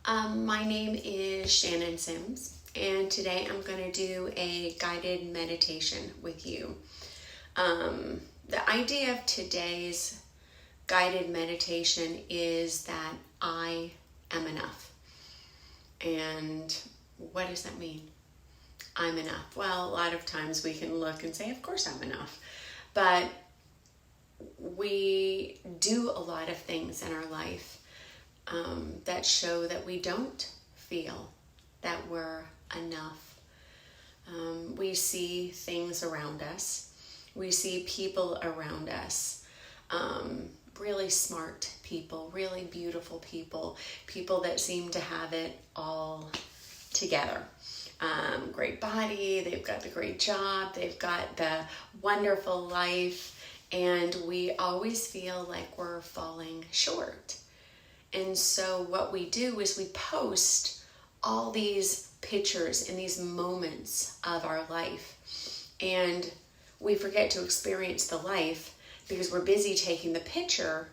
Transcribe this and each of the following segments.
My name is Shannon Sims, and today I'm going to do a guided meditation with you. The idea of today's guided meditation is that I am enough. And what does that mean? I'm enough. Well, a lot of times we can look and say, of course I'm enough. But we do a lot of things in our life that show that we don't feel that we're enough. We see things around us. We see people around us. Really smart people, really beautiful people, people that seem to have it all together. Great body, they've got the great job, they've got the wonderful life, and we always feel like we're falling short. And so what we do is we post all these pictures in these moments of our life, and we forget to experience the life because we're busy taking the picture,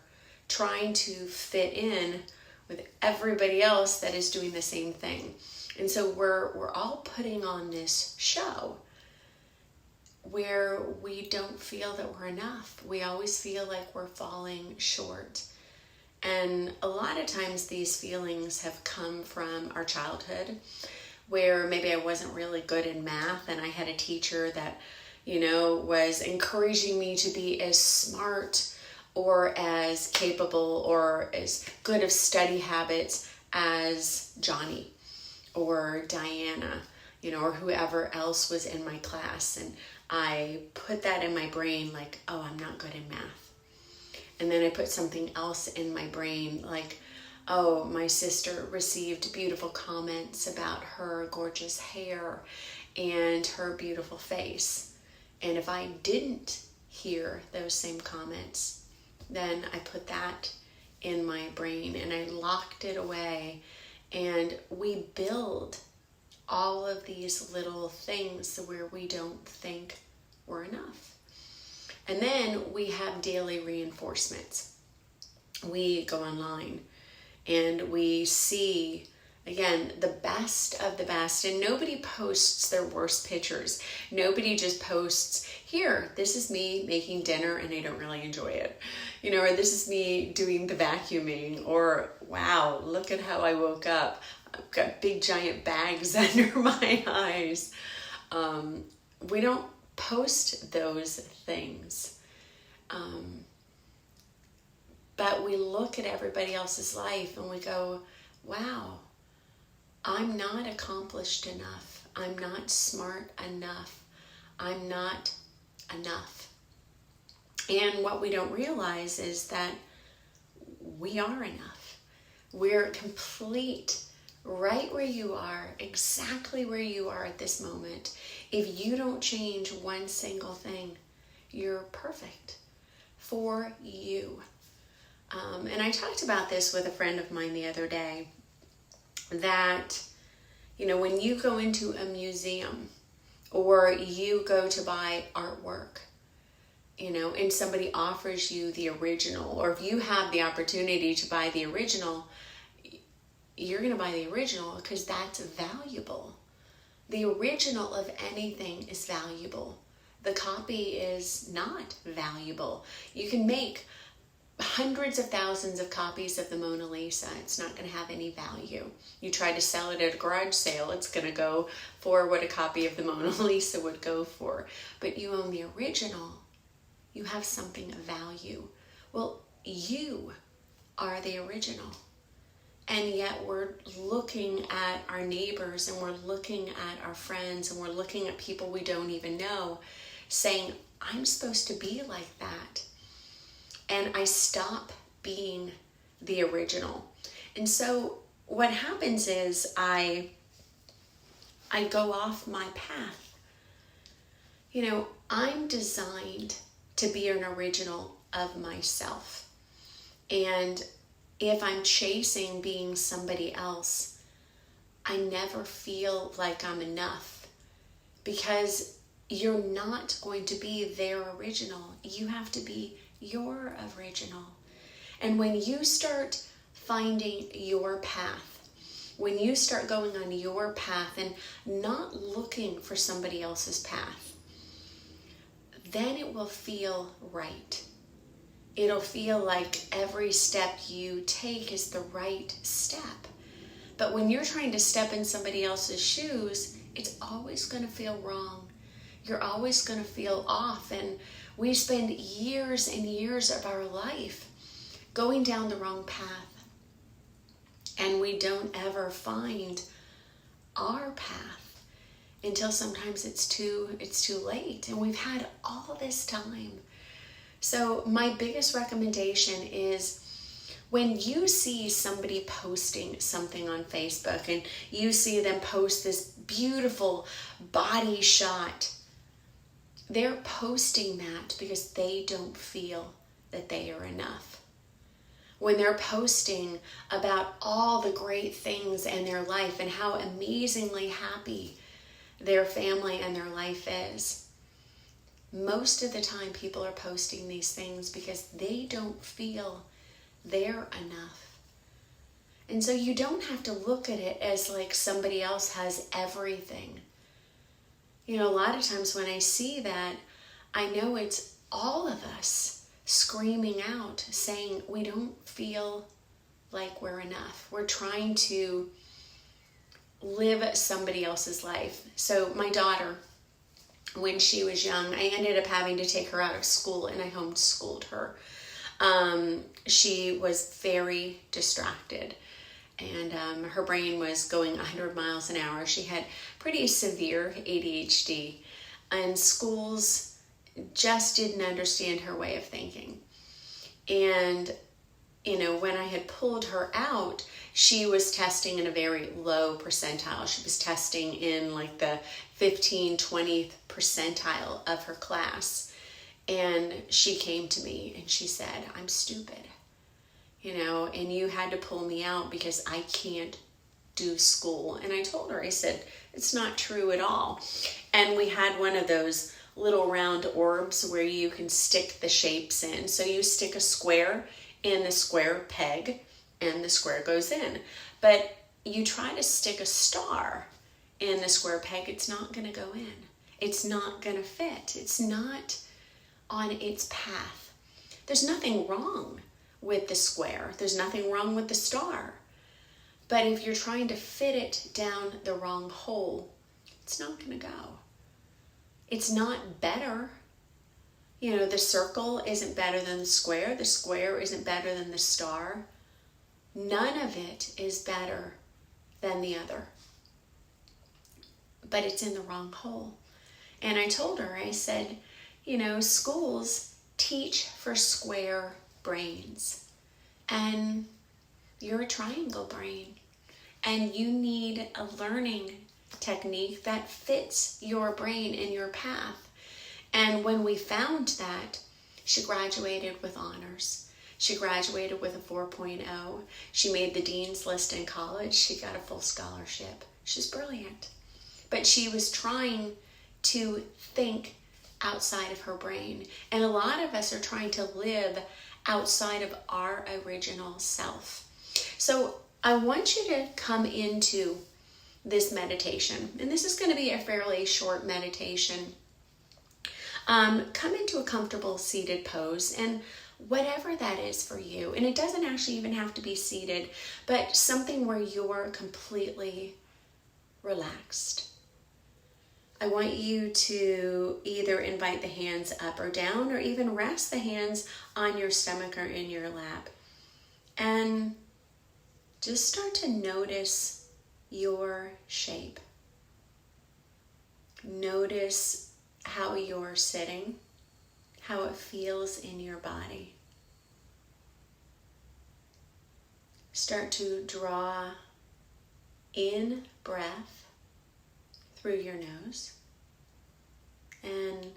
trying to fit in with everybody else that is doing the same thing. And so we're all putting on this show where we don't feel that we're enough. We always feel like we're falling short. And a lot of times these feelings have come from our childhood, where maybe I wasn't really good in math and I had a teacher that, was encouraging me to be as smart or as capable or as good of study habits as Johnny or Diana, or whoever else was in my class. And I put that in my brain like, oh, I'm not good in math. And then I put something else in my brain like, oh, my sister received beautiful comments about her gorgeous hair and her beautiful face. And if I didn't hear those same comments, then I put that in my brain and I locked it away. And we build all of these little things where we don't think we're enough. And then we have daily reinforcements. We go online and we see, again, the best of the best. And nobody posts their worst pictures. Nobody just posts, here, this is me making dinner and I don't really enjoy it. Or this is me doing the vacuuming. Or, wow, look at how I woke up. I've got big giant bags under my eyes. We don't post those things. But we look at everybody else's life and we go, wow, I'm not accomplished enough. I'm not smart enough. I'm not enough. And what we don't realize is that we are enough. We're complete right where you are, exactly where you are at this moment. If you don't change one single thing, you're perfect for you. And I talked about this with a friend of mine the other day, that, when you go into a museum or you go to buy artwork, and somebody offers you the original, or if you have the opportunity to buy the original, you're going to buy the original because that's valuable. The original of anything is valuable. The copy is not valuable. You can make hundreds of thousands of copies of the Mona Lisa. It's not going to have any value. You try to sell it at a garage sale, it's going to go for what a copy of the Mona Lisa would go for. But you own the original. You have something of value. Well, you are the original. And yet we're looking at our neighbors and we're looking at our friends and we're looking at people we don't even know, saying, I'm supposed to be like that. And I stop being the original. And so what happens is I go off my path. I'm designed to be an original of myself. And if I'm chasing being somebody else, I never feel like I'm enough, because you're not going to be their original. You have to be your original. And when you start finding your path, when you start going on your path and not looking for somebody else's path, then it will feel right. It'll feel like every step you take is the right step. But when you're trying to step in somebody else's shoes, it's always going to feel wrong. You're always going to feel off. And we spend years and years of our life going down the wrong path. And we don't ever find our path until sometimes it's too late. And we've had all this time. So my biggest recommendation is, when you see somebody posting something on Facebook and you see them post this beautiful body shot, they're posting that because they don't feel that they are enough. When they're posting about all the great things in their life and how amazingly happy their family and their life is, most of the time people are posting these things because they don't feel they're enough. And so you don't have to look at it as like somebody else has everything. You know, a lot of times when I see that, I know it's all of us screaming out, saying we don't feel like we're enough. We're trying to live somebody else's life. So my daughter, when she was young, I ended up having to take her out of school and I homeschooled her. She was very distracted and her brain was going 100 miles an hour. She had pretty severe ADHD and schools just didn't understand her way of thinking. And, you know, when I had pulled her out, she was testing in a very low percentile. She was testing in like the 20th percentile of her class. And she came to me and she said, I'm stupid, you know, and you had to pull me out because I can't do school. And I told her, I said, it's not true at all. And we had one of those little round orbs where you can stick the shapes in. So you stick a square in the square peg and the square goes in. But you try to stick a star in the square peg, it's not going to go in. It's not going to fit. It's not on its path. There's nothing wrong with the square. There's nothing wrong with the star. But if you're trying to fit it down the wrong hole, it's not going to go. It's not better. You know, the circle isn't better than the square. The square isn't better than the star. None of it is better than the other. But it's in the wrong hole. And I told her, I said, you know, schools teach for square brains. And you're a triangle brain. And you need a learning technique that fits your brain and your path. And when we found that, she graduated with honors. She graduated with a 4.0. She made the dean's list in college. She got a full scholarship. She's brilliant. But she was trying to think outside of her brain. And a lot of us are trying to live outside of our original self. So I want you to come into this meditation. And this is going to be a fairly short meditation. Come into a comfortable seated pose, and whatever that is for you. And it doesn't actually even have to be seated, but something where you're completely relaxed. I want you to either invite the hands up or down, or even rest the hands on your stomach or in your lap. And just start to notice your shape. Notice how you're sitting, how it feels in your body. Start to draw in breath through your nose and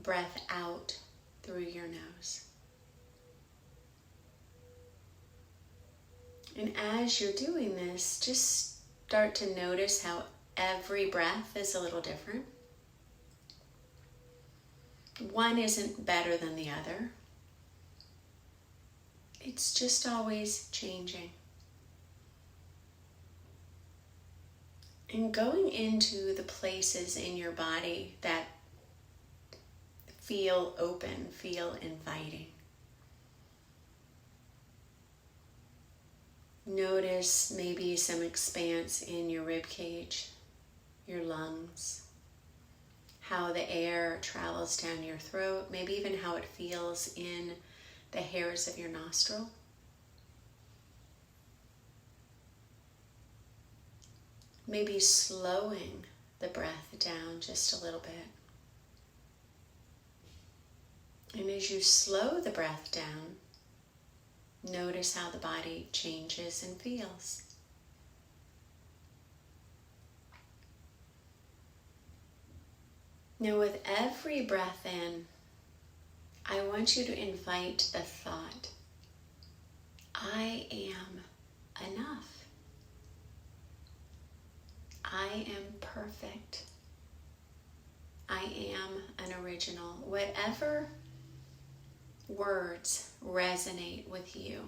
breath out through your nose. And as you're doing this, just start to notice how every breath is a little different. One isn't better than the other. It's just always changing. And going into the places in your body that feel open, feel inviting. Notice maybe some expanse in your rib cage, your lungs, how the air travels down your throat, maybe even how it feels in the hairs of your nostril. Maybe slowing the breath down just a little bit. And as you slow the breath down, notice how the body changes and feels. Now, with every breath in, I want you to invite the thought, I am enough. I am perfect. I am an original. Whatever words resonate with you,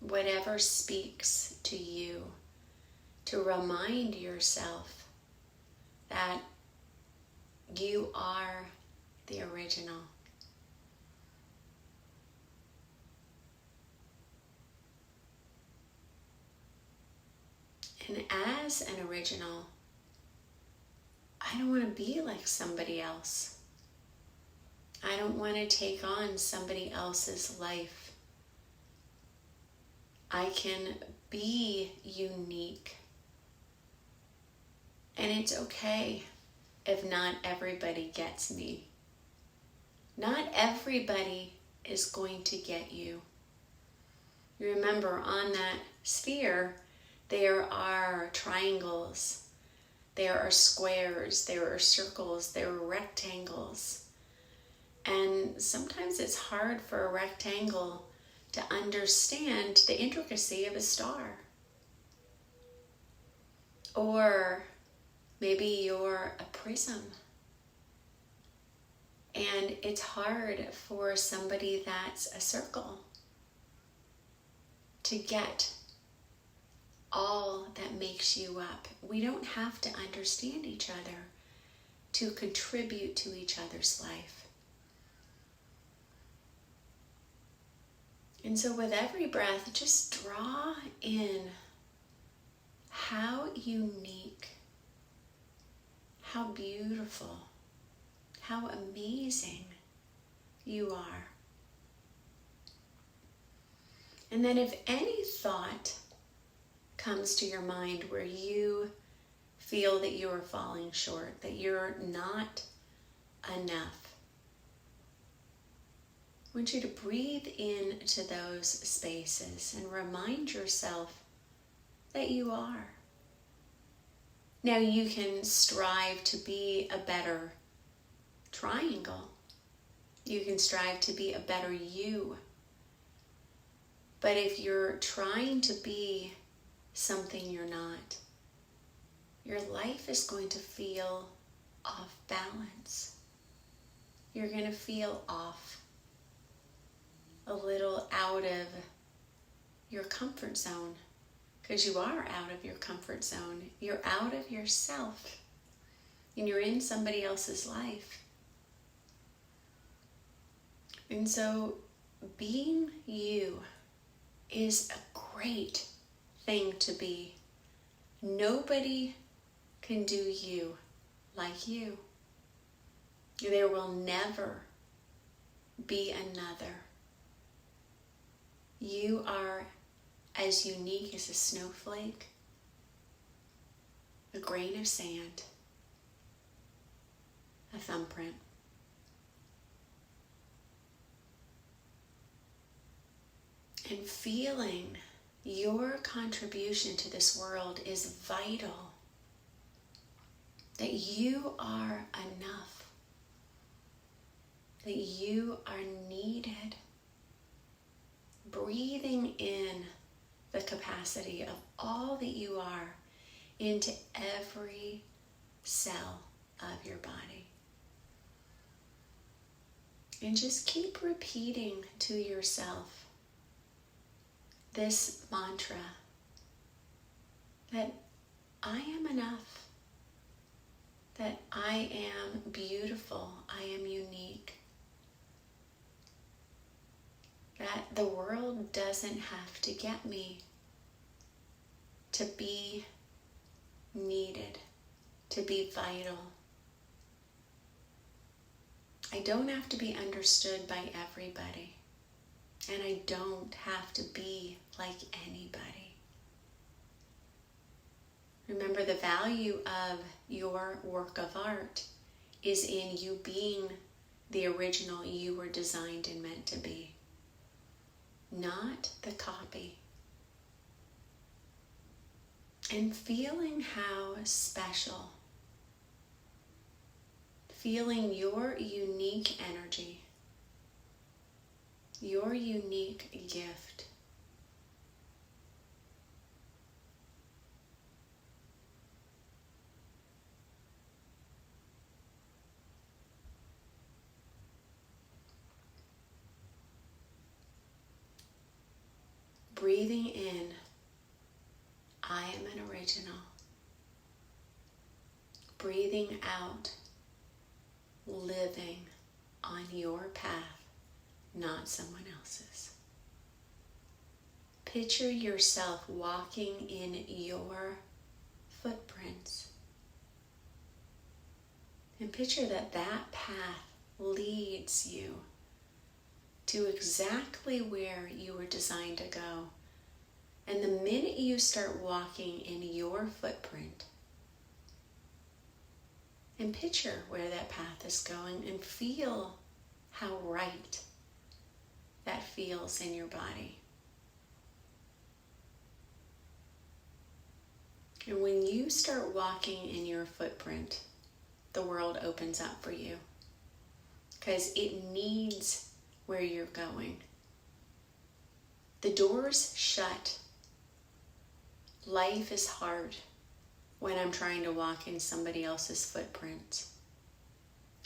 whatever speaks to you, to remind yourself that you are the original. And as an original, I don't want to be like somebody else. I don't want to take on somebody else's life. I can be unique. And it's okay if not everybody gets me. Not everybody is going to get you. Remember, on that sphere, there are triangles, there are squares, there are circles, there are rectangles. And sometimes it's hard for a rectangle to understand the intricacy of a star. Or maybe you're a prism. And it's hard for somebody that's a circle to get all that makes you up. We don't have to understand each other to contribute to each other's life. And so with every breath, just draw in how unique, how beautiful, how amazing you are. And then if any thought comes to your mind where you feel that you are falling short, that you're not enough, I want you to breathe into those spaces and remind yourself that you are. Now you can strive to be a better triangle. You can strive to be a better you. But if you're trying to be something you're not, your life is going to feel off balance. You're going to feel off, a little out of your comfort zone, because you are out of your comfort zone. You're out of yourself, and you're in somebody else's life. And so being you is a great thing to be. Nobody can do you like you. There will never be another. You are as unique as a snowflake, a grain of sand, a thumbprint. And feeling your contribution to this world is vital. That you are enough. That you are needed. Breathing in the capacity of all that you are into every cell of your body. And just keep repeating to yourself this mantra, that I am enough, that I am beautiful, I am unique, that the world doesn't have to get me to be needed, to be vital. I don't have to be understood by everybody, and I don't have to be like anybody. Remember, the value of your work of art is in you being the original you were designed and meant to be, not the copy. And feeling how special, feeling your unique energy, your unique gift. Breathing in, I am an original. Breathing out, living on your path, not someone else's. Picture yourself walking in your footprints. And picture that that path leads you to exactly where you were designed to go. And the minute you start walking in your footprint, and picture where that path is going and feel how right that feels in your body. And when you start walking in your footprint, the world opens up for you because it needs where you're going. The doors shut. Life is hard when I'm trying to walk in somebody else's footprint.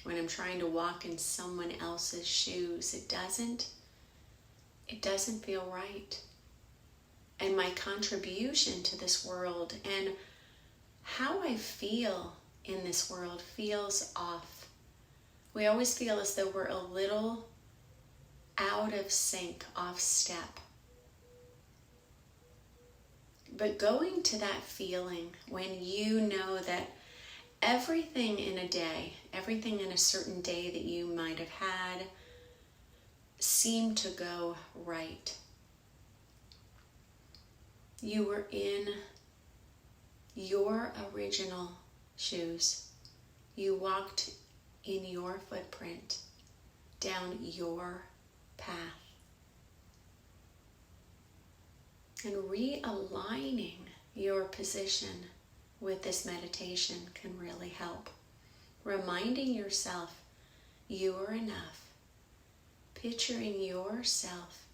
When I'm trying to walk in someone else's shoes, it doesn't feel right. And my contribution to this world and how I feel in this world feels off. We always feel as though we're a little out of sync, off step. But going to that feeling when you know that everything in a day, everything in a certain day that you might have had seemed to go right. You were in your original shoes. You walked in your footprint, down your path. And realigning your position with this meditation can really help. Reminding yourself you are enough. Picturing yourself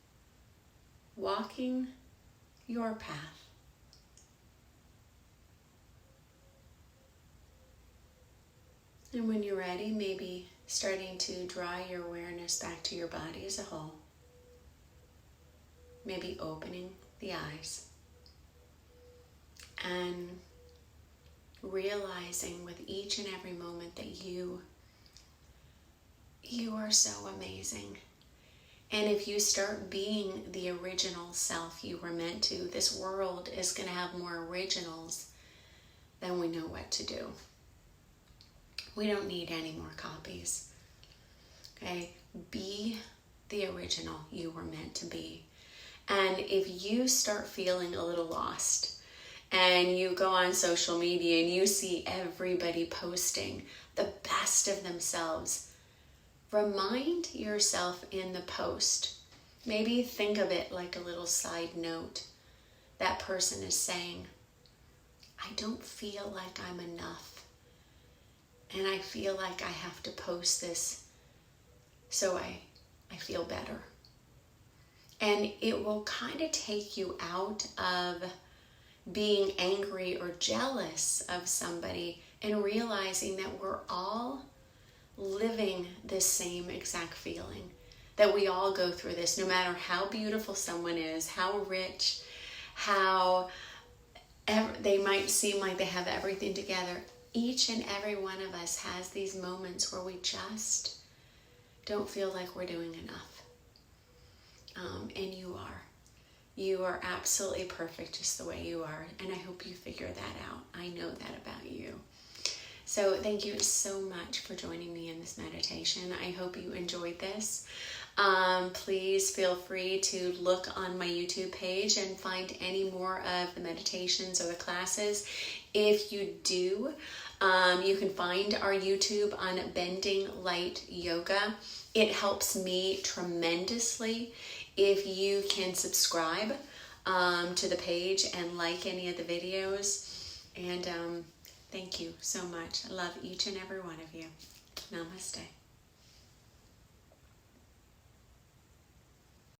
walking your path. And when you're ready, maybe starting to draw your awareness back to your body as a whole. Maybe opening the eyes and realizing with each and every moment that you are so amazing. And if you start being the original self you were meant to, this world is going to have more originals than we know what to do. We don't need any more copies. Okay? Be the original you were meant to be. And if you start feeling a little lost and you go on social media and you see everybody posting the best of themselves, remind yourself in the post. Maybe think of it like a little side note. That person is saying, I don't feel like I'm enough. And I feel like I have to post this so I feel better. And it will kind of take you out of being angry or jealous of somebody and realizing that we're all living this same exact feeling. That we all go through this, no matter how beautiful someone is, how rich, how they might seem like they have everything together. Each and every one of us has these moments where we just don't feel like we're doing enough. And you are. You are absolutely perfect just the way you are. And I hope you figure that out. I know that about you. So thank you so much for joining me in this meditation. I hope you enjoyed this. Please feel free to look on my YouTube page and find any more of the meditations or the classes. If you do, you can find our YouTube on Bending Light Yoga. It helps me tremendously if you can subscribe to the page and like any of the videos. And thank you so much. I love each and every one of you. Namaste.